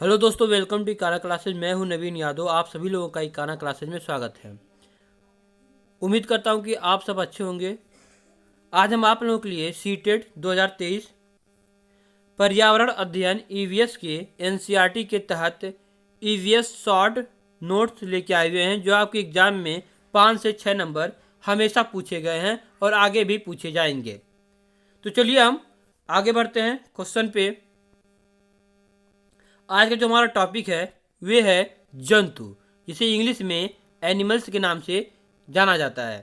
Hello दोस्तों, welcome to काना classes. मैं हूं नवीन यादव। आप सभी लोगों का काना क्लासेज में स्वागत है। उम्मीद करता हूं कि आप सब अच्छे होंगे। आज हम आप लोगों के लिए सीटेट 2023 पर्यावरण अध्ययन ईवीएस के एनसीईआरटी के तहत ईवीएस शॉर्ट नोट्स लेके आए हुए हैं, जो आपके एग्जाम में 5 से 6 नंबर हमेशा पूछे गए हैं और आगे भी पूछे जाएंगे। तो चलिए हम आगे बढ़ते हैं क्वेश्चन पे। आज का जो हमारा टॉपिक है वे है जंतु, जिसे इंग्लिश में एनिमल्स के नाम से जाना जाता है।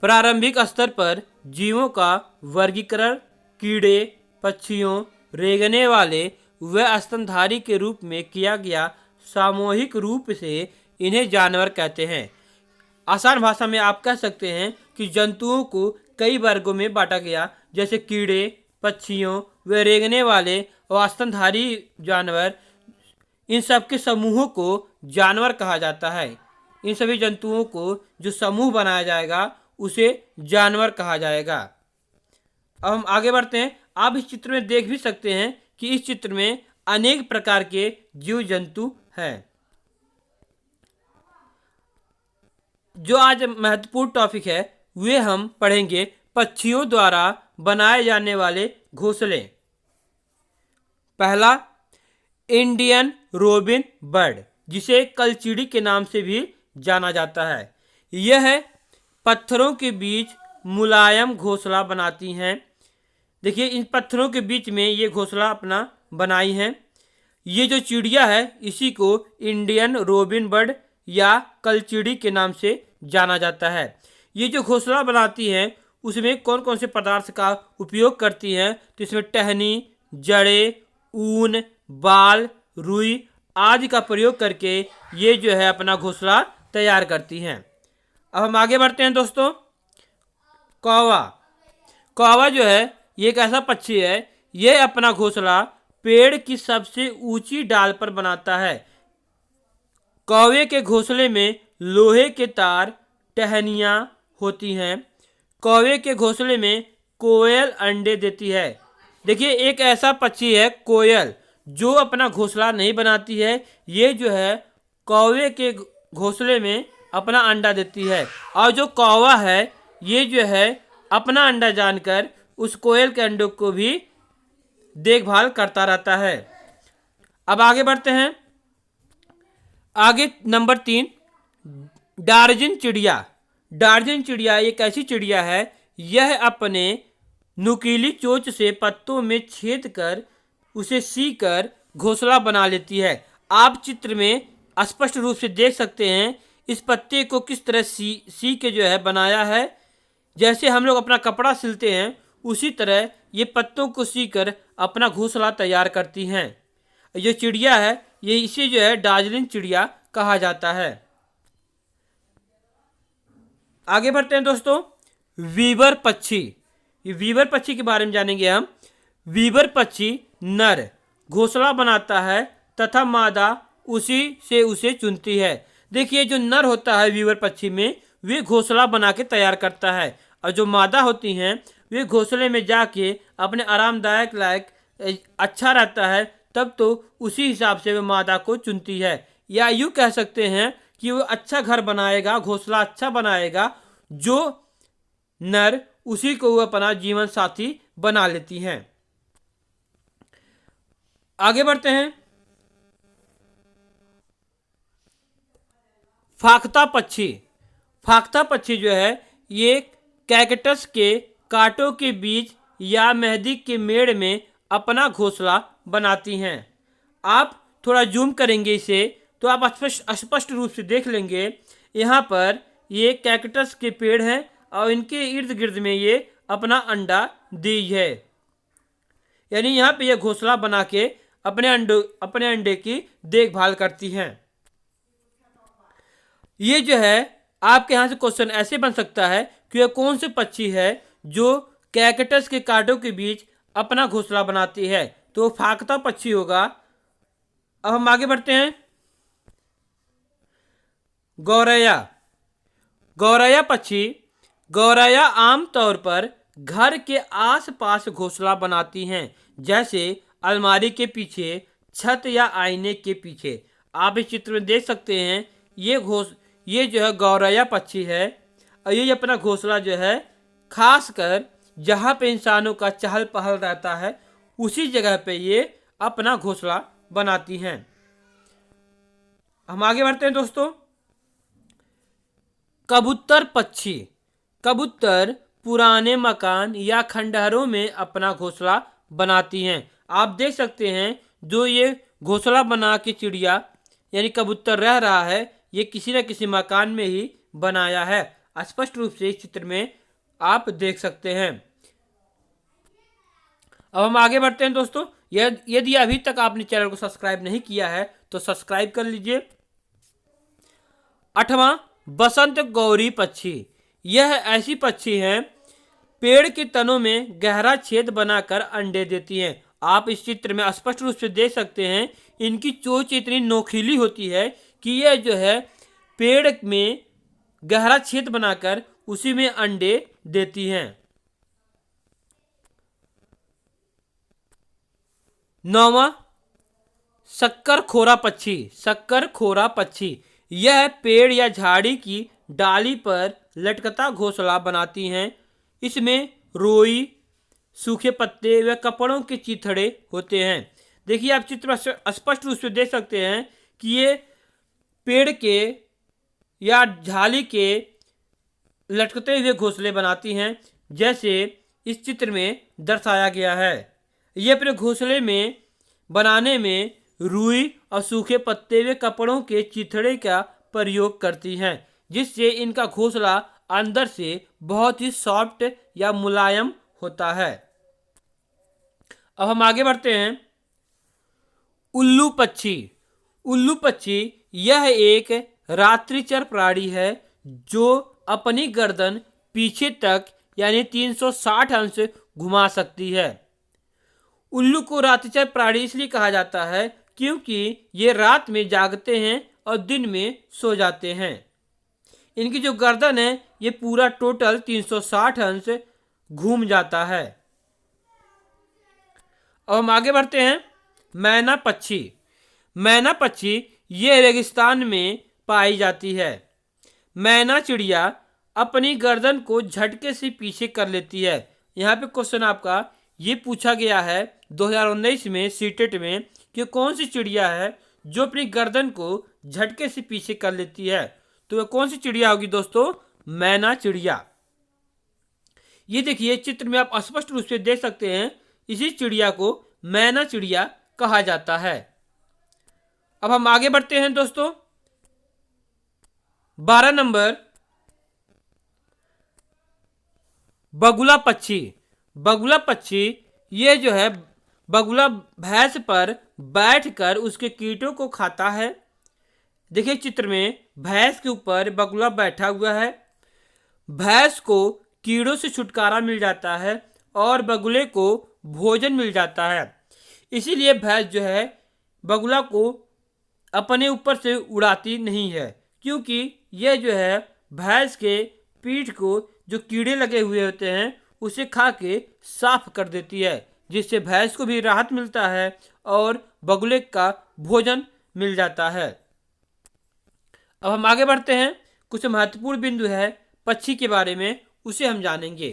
प्रारंभिक स्तर पर जीवों का वर्गीकरण कीड़े, पक्षियों, रेंगने वाले व स्तनधारी के रूप में किया गया। सामूहिक रूप से इन्हें जानवर कहते हैं। आसान भाषा में आप कह सकते हैं कि जंतुओं को कई वर्गों में बांटा गया, जैसे कीड़े, पक्षियों व रेंगने वाले और स्तनधारी जानवर। इन सब के समूहों को जानवर कहा जाता है। इन सभी जंतुओं को जो समूह बनाया जाएगा उसे जानवर कहा जाएगा। अब हम आगे बढ़ते हैं। आप इस चित्र में देख भी सकते हैं कि इस चित्र में अनेक प्रकार के जीव जंतु हैं। जो आज महत्वपूर्ण टॉपिक है वे हम पढ़ेंगे पक्षियों द्वारा बनाए जाने वाले घोंसले। पहला, इंडियन रोबिन बर्ड, जिसे कलचीड़ी के नाम से भी जाना जाता है। यह पत्थरों के बीच मुलायम घोंसला बनाती हैं। देखिए, इन पत्थरों के बीच में ये घोंसला अपना बनाई हैं। ये जो चिड़िया है इसी को इंडियन रोबिन बर्ड या कलचीड़ी के नाम से जाना जाता है। ये जो घोंसला बनाती हैं उसमें कौन कौन से पदार्थ का उपयोग करती हैं, तो इसमें टहनी, जड़ें, ऊन, बाल, रुई आदि का प्रयोग करके ये जो है अपना घोंसला तैयार करती हैं। अब हम आगे बढ़ते हैं दोस्तों। कौवा। कौवा जो है ये एक ऐसा पक्षी है, ये अपना घोंसला पेड़ की सबसे ऊंची डाल पर बनाता है। कौवे के घोंसले में लोहे के तार, टहनियाँ होती हैं। कौवे के घोंसले में कोयल अंडे देती है। देखिए, एक ऐसा पक्षी है कोयल जो अपना घोंसला नहीं बनाती है। ये जो है कौवे के घोंसले में अपना अंडा देती है, और जो कौवा है ये जो है अपना अंडा जानकर उस कोयल के अंडों को भी देखभाल करता रहता है। अब आगे बढ़ते हैं। आगे नंबर 3, डार्जिन चिड़िया। डार्जिन चिड़िया एक ऐसी चिड़िया है, यह अपने नुकीली चोंच से पत्तों में छेद कर उसे सी कर घोंसला बना लेती है। आप चित्र में स्पष्ट रूप से देख सकते हैं इस पत्ते को किस तरह सी के जो है बनाया है। जैसे हम लोग अपना कपड़ा सिलते हैं उसी तरह ये पत्तों को सी कर अपना घोंसला तैयार करती हैं। ये चिड़िया है, ये इसे जो है दार्जिलिंग चिड़िया कहा जाता है। आगे बढ़ते हैं दोस्तों। वीवर पक्षी। ये वीवर पक्षी के बारे में जानेंगे हम। वीवर पक्षी नर घोंसला बनाता है तथा मादा उसी से उसे चुनती है। देखिए, जो नर होता है वीवर पक्षी में वे घोंसला बना के तैयार करता है, और जो मादा होती हैं वे घोंसले में जाके अपने आरामदायक लायक अच्छा रहता है तब तो उसी हिसाब से वे मादा को चुनती है। या यूँ कह सकते हैं कि वो अच्छा घर बनाएगा, घोंसला अच्छा बनाएगा, जो नर उसी को वो अपना जीवन साथी बना लेती हैं। आगे बढ़ते हैं। फाख्ता पक्षी। फाख्ता पक्षी जो है ये कैक्टस के कांटों के बीच या मेहंदी के मेड़ में अपना घोंसला बनाती हैं। आप थोड़ा जूम करेंगे इसे तो आप स्पष्ट रूप से देख लेंगे। यहाँ पर ये कैक्टस के पेड़ हैं और इनके इर्द गिर्द में ये अपना अंडा दी है। यानी यहाँ पे ये घोंसला बना के अपने अंडे की देखभाल करती हैं। ये जो है आपके यहाँ से क्वेश्चन ऐसे बन सकता है कि यह कौन से पक्षी है जो कैक्टस के कांटों के बीच अपना घोंसला बनाती है, तो फाख्ता पक्षी होगा। अब हम आगे बढ़ते हैं। गौरैया। गौरैया पक्षी। गौरैया आमतौर पर घर के आसपास घोंसला बनाती हैं, जैसे अलमारी के पीछे, छत या आईने के पीछे। आप इस चित्र में देख सकते हैं ये जो है गौरैया पक्षी है और ये अपना घोंसला जो है खासकर जहाँ पे इंसानों का चहल पहल रहता है उसी जगह पे ये अपना घोंसला बनाती हैं। हम आगे बढ़ते हैं दोस्तों। कबूतर पक्षी। कबूतर पुराने मकान या खंडहरों में अपना घोंसला बनाती हैं। आप देख सकते हैं जो ये घोंसला बना के चिड़िया यानी कबूतर रह रहा है ये किसी न किसी मकान में ही बनाया है। स्पष्ट रूप से इस चित्र में आप देख सकते हैं। अब हम आगे बढ़ते हैं दोस्तों। यदि अभी तक आपने चैनल को सब्सक्राइब नहीं किया है तो सब्सक्राइब कर लीजिए। 8वां बसंत गौरी पक्षी। यह ऐसी पक्षी है पेड़ के तनों में गहरा छेद बनाकर अंडे देती हैं। आप इस चित्र में स्पष्ट रूप से देख सकते हैं इनकी चोंच इतनी नोकीली होती है कि यह जो है पेड़ में गहरा छेद बनाकर उसी में अंडे देती हैं। 9वां शक्करखोरा पक्षी। शक्करखोरा पक्षी यह पेड़ या झाड़ी की डाली पर लटकता घोंसला बनाती हैं। इसमें रोई, सूखे पत्ते व कपड़ों के चिथड़े होते हैं। देखिए आप चित्र में स्पष्ट रूप से देख सकते हैं कि ये पेड़ के या झाली के लटकते हुए घोंसले बनाती हैं जैसे इस चित्र में दर्शाया गया है। ये अपने घोंसले में बनाने में रुई और सूखे पत्ते व कपड़ों के चिथड़े का प्रयोग करती हैं जिससे इनका घोंसला अंदर से बहुत ही सॉफ्ट या मुलायम होता है। अब हम आगे बढ़ते हैं। उल्लू पक्षी। उल्लू पक्षी यह एक रात्रिचर प्राणी है जो अपनी गर्दन पीछे तक यानी 360 अंश घुमा सकती है। उल्लू को रात्रिचर प्राणी इसलिए कहा जाता है क्योंकि ये रात में जागते हैं और दिन में सो जाते हैं। इनकी जो गर्दन है ये पूरा टोटल 360 अंश घूम जाता है। अब हम आगे बढ़ते हैं। मैना पक्षी। मैना पक्षी ये रेगिस्तान में पाई जाती है। मैना चिड़िया अपनी गर्दन को झटके से पीछे कर लेती है। यहाँ पे क्वेश्चन आपका ये पूछा गया है 2019 में सीटेट में कि कौन सी चिड़िया है जो अपनी गर्दन को झटके से पीछे कर लेती है। तो वह कौन सी चिड़िया होगी दोस्तों? मैना चिड़िया। ये देखिए चित्र में आप स्पष्ट रूप से देख सकते हैं इसी चिड़िया को मैना चिड़िया कहा जाता है। अब हम आगे बढ़ते हैं दोस्तों। 12 नंबर बगुला पक्षी। बगुला पक्षी ये जो है बगुला भैंस पर बैठकर उसके कीटों को खाता है। देखिए चित्र में भैंस के ऊपर बगुला बैठा हुआ है। भैंस को कीड़ों से छुटकारा मिल जाता है और बगुले को भोजन मिल जाता है। इसीलिए भैंस जो है बगुला को अपने ऊपर से उड़ाती नहीं है क्योंकि यह जो है भैंस के पीठ को जो कीड़े लगे हुए होते हैं उसे खा के साफ कर देती है जिससे भैंस को भी राहत मिलता है और बगुले का भोजन मिल जाता है। अब हम आगे बढ़ते हैं। कुछ महत्वपूर्ण बिंदु है पक्षी के बारे में उसे हम जानेंगे।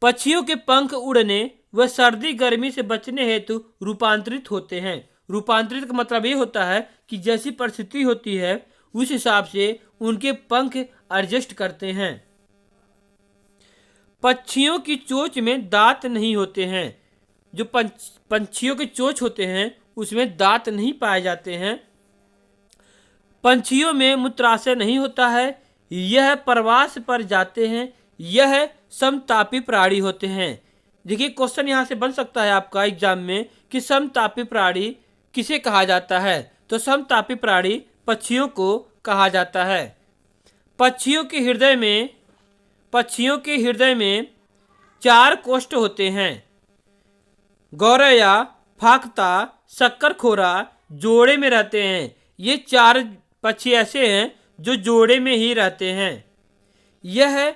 पक्षियों के पंख उड़ने व सर्दी गर्मी से बचने हेतु रूपांतरित होते हैं। रूपांतरित का मतलब ये होता है कि जैसी परिस्थिति होती है उस हिसाब से उनके पंख एडजस्ट करते हैं। पक्षियों की चोंच में दांत नहीं होते हैं। जो पंछियों के चोंच होते हैं उसमें दांत नहीं पाए जाते हैं। पंछियों में मूत्राशय नहीं होता है। यह प्रवास पर जाते हैं। यह समतापी प्राणी होते हैं। देखिए क्वेश्चन यहाँ से बन सकता है आपका एग्जाम में कि समतापी प्राणी किसे कहा जाता है? तो समतापी प्राणी पक्षियों को कहा जाता है। पक्षियों के हृदय में 4 कोष्ठ होते हैं। गौरैया, फाख्ता, शक्करखोरा जोड़े में रहते हैं। ये 4 पक्षी ऐसे हैं जो जोड़े में ही रहते हैं। यह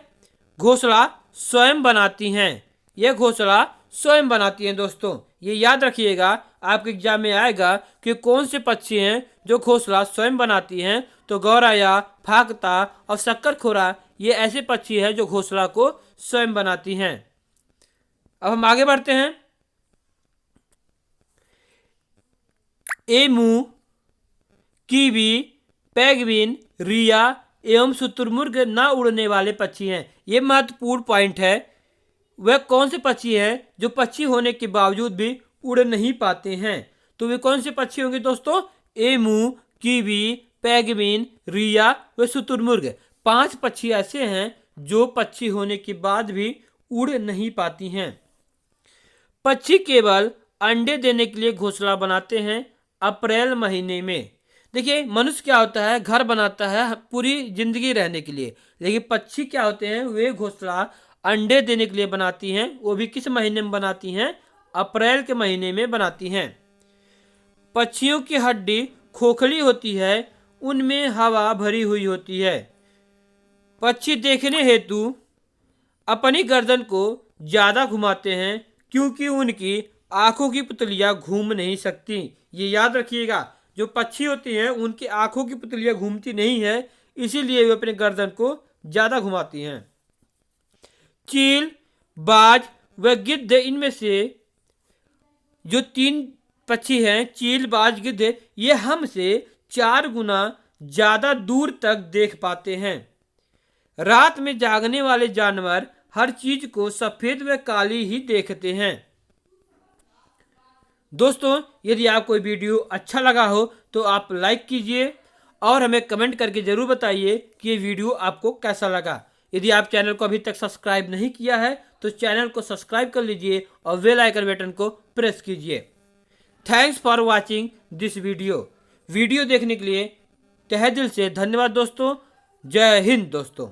घोंसला स्वयं बनाती हैं। यह घोंसला स्वयं बनाती हैं। दोस्तों ये याद रखिएगा, आपके एग्जाम में आएगा कि कौन से पक्षी हैं जो घोंसला स्वयं बनाती हैं। तो गौरैया, फाकता और शक्करखोरा ये ऐसे पक्षी हैं जो घोंसला को स्वयं बनाती हैं। अब हम आगे बढ़ते हैं। एमू, कीवी, पेंगुइन, रिया एवं शुतुरमुर्ग न उड़ने वाले पक्षी हैं। ये महत्वपूर्ण पॉइंट है। वह कौन से पक्षी हैं जो पक्षी होने के बावजूद भी उड़ नहीं पाते हैं? तो वे कौन से पक्षी होंगे दोस्तों? एमू, कीवी, पेंगुइन, रिया व शुतुरमुर्ग। 5 पक्षी ऐसे हैं जो पक्षी होने के बाद भी उड़ नहीं पाती हैं। पक्षी केवल अंडे देने के लिए घोंसला बनाते हैं अप्रैल महीने में। देखिए मनुष्य क्या होता है, घर बनाता है पूरी जिंदगी रहने के लिए, लेकिन पक्षी क्या होते हैं, वे घोंसला अंडे देने के लिए बनाती हैं। वो भी किस महीने में बनाती हैं? अप्रैल के महीने में बनाती हैं। पक्षियों की हड्डी खोखली होती है, उनमें हवा भरी हुई होती है। पक्षी देखने हेतु अपनी गर्दन को ज्यादा घुमाते हैं क्योंकि उनकी आंखों की पुतलियां घूम नहीं सकती। ये याद रखिएगा, जो पक्षी होती हैं उनकी आंखों की पुतलियां घूमती नहीं है, इसीलिए वे अपने गर्दन को ज्यादा घुमाती हैं। चील, बाज व गिद्ध, इनमें से जो 3 पक्षी हैं, चील, बाज, गिद्ध, ये हमसे 4 गुना ज्यादा दूर तक देख पाते हैं। रात में जागने वाले जानवर हर चीज को सफेद व काली ही देखते हैं। दोस्तों यदि आपको वीडियो अच्छा लगा हो तो आप लाइक कीजिए और हमें कमेंट करके जरूर बताइए कि ये वीडियो आपको कैसा लगा। यदि आप चैनल को अभी तक सब्सक्राइब नहीं किया है तो चैनल को सब्सक्राइब कर लीजिए और बेल आइकन बटन को प्रेस कीजिए। Thanks for watching this video देखने के लिए तहे दिल से धन्यवाद दोस्तों। जय हिंद दोस्तों।